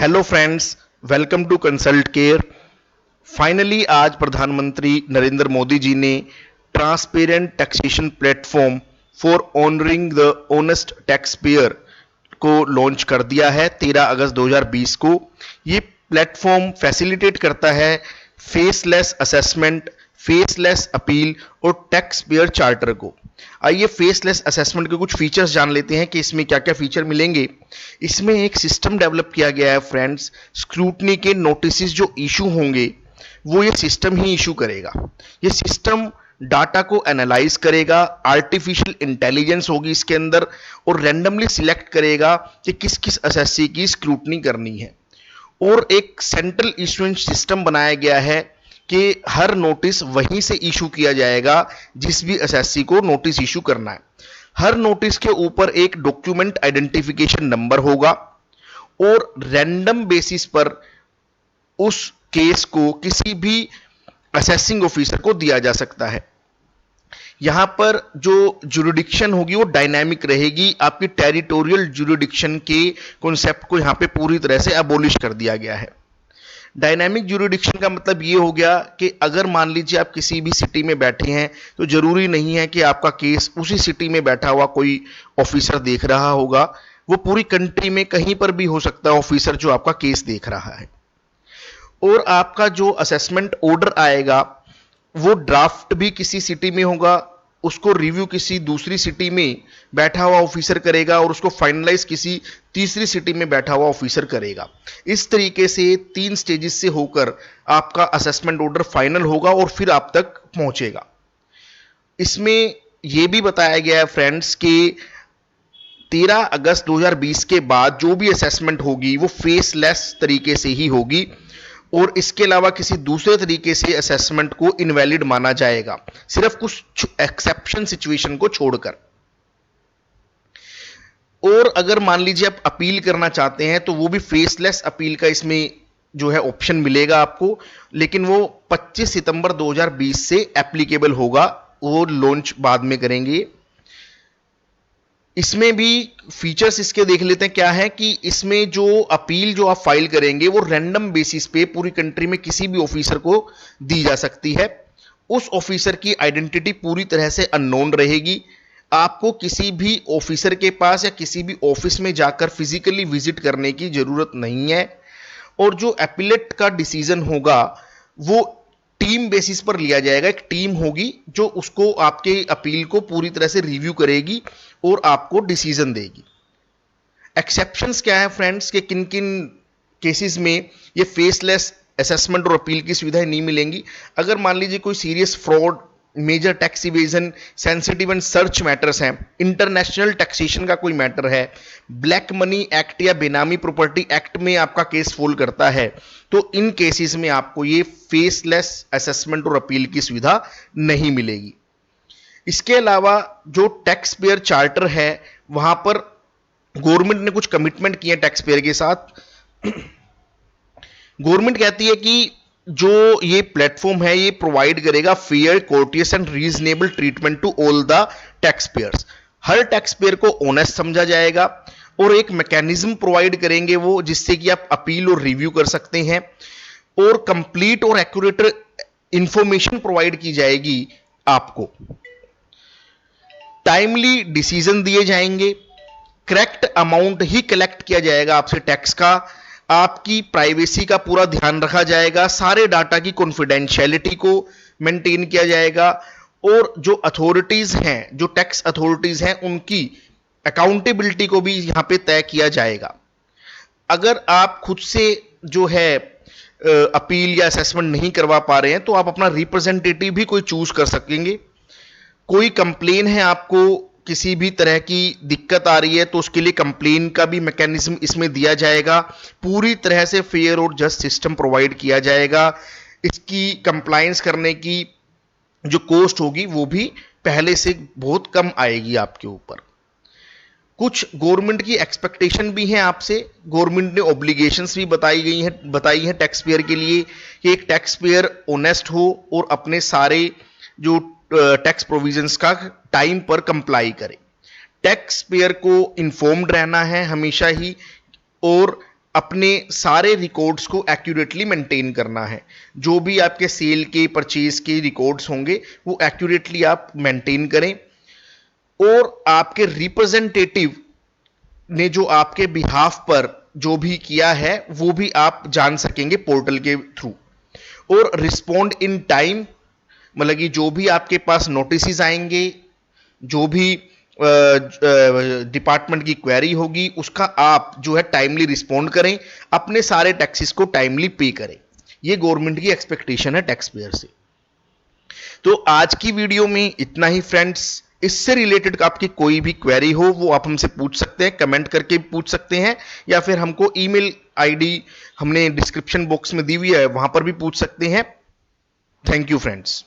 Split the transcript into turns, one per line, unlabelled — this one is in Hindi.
Hello friends, welcome to consult care. Finally आज प्रधानमंत्री नरेंद्र मोदी जी ने transparent taxation platform for honouring the honest tax payer को लॉन्च कर दिया है 13 अगस्त 2020 को। ये प्लेटफॉर्म फैसिलिटेट करता है फेसलेस असेसमेंट, फेसलेस अपील और टैक्स पेयर चार्टर को। आइए फेसलेस असेसमेंट के कुछ फीचर्स जान लेते हैं कि इसमें क्या क्या फीचर मिलेंगे। इसमें एक सिस्टम डेवलप किया गया है फ्रेंड्स, स्क्रूटनी के नोटिस जो इशू होंगे वो ये सिस्टम ही इशू करेगा। ये सिस्टम डाटा को एनालाइज करेगा, आर्टिफिशियल इंटेलिजेंस होगी इसके अंदर और रैंडमली सिलेक्ट करेगा कि किस किस असेसी की स्क्रूटनी करनी है। और एक सेंट्रल इशुएंस सिस्टम बनाया गया है कि हर नोटिस वहीं से इशू किया जाएगा जिस भी असेसी को नोटिस इशू करना है। हर नोटिस के ऊपर एक डॉक्यूमेंट आइडेंटिफिकेशन नंबर होगा और रैंडम बेसिस पर उस केस को किसी भी असेसिंग ऑफिसर को दिया जा सकता है। यहां पर जो जुरिडिक्शन होगी वो डायनामिक रहेगी। आपकी टेरिटोरियल जुरिडिक्शन के कॉन्सेप्ट को यहां पे पूरी तरह से अबोलिश कर दिया गया है। डायनामिक जुरिडिक्शन का मतलब ये हो गया कि अगर मान लीजिए आप किसी भी सिटी में बैठे हैं तो जरूरी नहीं है कि आपका केस उसी सिटी में बैठा हुआ कोई ऑफिसर देख रहा होगा। वो पूरी कंट्री में कहीं पर भी हो सकता है ऑफिसर जो आपका केस देख रहा है। और आपका जो असेसमेंट ऑर्डर आएगा वो ड्राफ्ट भी किसी सिटी में होगा, उसको रिव्यू किसी दूसरी सिटी में बैठा हुआ ऑफिसर करेगा और उसको फाइनलाइज किसी तीसरी सिटी में बैठा हुआ ऑफिसर करेगा। इस तरीके से 3 स्टेजेस से होकर आपका असेसमेंट ऑर्डर फाइनल होगा और फिर आप तक पहुंचेगा। इसमें यह भी बताया गया है फ्रेंड्स कि 13 अगस्त 2020 के बाद जो भी असेसमेंट होगी वो फेसलेस तरीके से ही होगी और इसके अलावा किसी दूसरे तरीके से असेसमेंट को इनवैलिड माना जाएगा, सिर्फ कुछ एक्सेप्शन सिचुएशन को छोड़कर। और अगर मान लीजिए आप अपील करना चाहते हैं तो वो भी फेसलेस अपील का इसमें जो है ऑप्शन मिलेगा आपको, लेकिन वो 25 सितंबर 2020 से एप्लीकेबल होगा। वो लॉन्च बाद में करेंगे। इसमें भी फीचर्स इसके देख लेते हैं क्या है कि इसमें जो अपील जो आप फाइल करेंगे वो रैंडम बेसिस पे पूरी कंट्री में किसी भी ऑफिसर को दी जा सकती है। उस ऑफिसर की आइडेंटिटी पूरी तरह से अननोन रहेगी। आपको किसी भी ऑफिसर के पास या किसी भी ऑफिस में जाकर फिजिकली विजिट करने की जरूरत नहीं है। और जो एपिलेट का डिसीजन होगा वो टीम बेसिस पर लिया जाएगा। एक टीम होगी जो उसको आपके अपील को पूरी तरह से रिव्यू करेगी और आपको डिसीजन देगी। एक्सेप्शंस क्या है फ्रेंड्स के किन किन केसेस में ये फेसलेस असेसमेंट और अपील की सुविधाएं नहीं मिलेंगी। अगर मान लीजिए कोई serious fraud, major tax evasion, sensitive and search matters हैं, इंटरनेशनल टैक्सेशन का कोई मैटर है, ब्लैक मनी एक्ट या बेनामी प्रॉपर्टी एक्ट में आपका केस फॉल करता है, तो इन केसेस में आपको ये फेसलेस असेसमेंट और अपील की सुविधा नहीं मिलेगी। इसके अलावा जो टैक्स पेयर चार्टर है वहां पर गवर्नमेंट ने कुछ कमिटमेंट किए टैक्स पेयर के साथ। गवर्नमेंट कहती है कि जो ये प्लेटफॉर्म है ये प्रोवाइड करेगा fair, courteous and reasonable treatment to all the tax payers. हर टैक्स पेयर को ऑनेस्ट समझा जाएगा और एक मैकेनिज्म प्रोवाइड करेंगे वो जिससे कि आप अपील और रिव्यू कर सकते हैं। और कंप्लीट और एक्यूरेट इंफॉर्मेशन प्रोवाइड की जाएगी आपको। टाइमली डिसीजन दिए जाएंगे, करेक्ट अमाउंट ही कलेक्ट किया जाएगा आपसे टैक्स का, आपकी प्राइवेसी का पूरा ध्यान रखा जाएगा, सारे डाटा की कॉन्फिडेंशियलिटी को मेंटेन किया जाएगा और जो अथॉरिटीज हैं, जो टैक्स अथॉरिटीज हैं, उनकी अकाउंटेबिलिटी को भी यहां पे तय किया जाएगा। अगर आप खुद से जो है अपील या असेसमेंट नहीं करवा पा रहे हैं तो आप अपना रिप्रेजेंटेटिव भी कोई चूज कर सकेंगे। कोई कंप्लेन है, आपको किसी भी तरह की दिक्कत आ रही है तो उसके लिए कंप्लेन का भी मैकेनिज्म इसमें दिया जाएगा। पूरी तरह से फेयर और जस्ट सिस्टम प्रोवाइड किया जाएगा। इसकी कंप्लायंस करने की जो कॉस्ट होगी वो भी पहले से बहुत कम आएगी आपके ऊपर। कुछ गवर्नमेंट की एक्सपेक्टेशन भी है आपसे। गवर्नमेंट ने ऑब्लिगेशंस भी बताई है टैक्स पेयर के लिए कि एक टैक्स पेयर ऑनेस्ट हो और अपने सारे जो टैक्स प्रोविजंस का टाइम पर कंप्लाई करे। टैक्स पेयर को इन्फॉर्म्ड रहना है हमेशा ही और अपने सारे रिकॉर्ड्स को एक्यूरेटली मेंटेन करना है। जो भी आपके सेल के परचेज के रिकॉर्ड्स होंगे वो एक्यूरेटली आप मेंटेन करें, और आपके रिप्रेजेंटेटिव ने जो आपके बिहाफ पर जो भी किया है वो भी आप जान सकेंगे पोर्टल के थ्रू। और रिस्पॉन्ड इन टाइम, मतलब कि जो भी आपके पास नोटिस आएंगे, जो भी डिपार्टमेंट की क्वेरी होगी, उसका आप जो है टाइमली रिस्पॉन्ड करें, अपने सारे टैक्सेस को टाइमली पे करें। ये गवर्नमेंट की एक्सपेक्टेशन है टैक्स पेयर से। तो आज की वीडियो में इतना ही फ्रेंड्स। इससे रिलेटेड आपकी कोई भी क्वेरी हो वो आप हमसे पूछ सकते हैं, कमेंट करके पूछ सकते हैं, या फिर हमको ईमेल आईडी हमने डिस्क्रिप्शन बॉक्स में दी हुई है वहां पर भी पूछ सकते हैं। Thank you friends.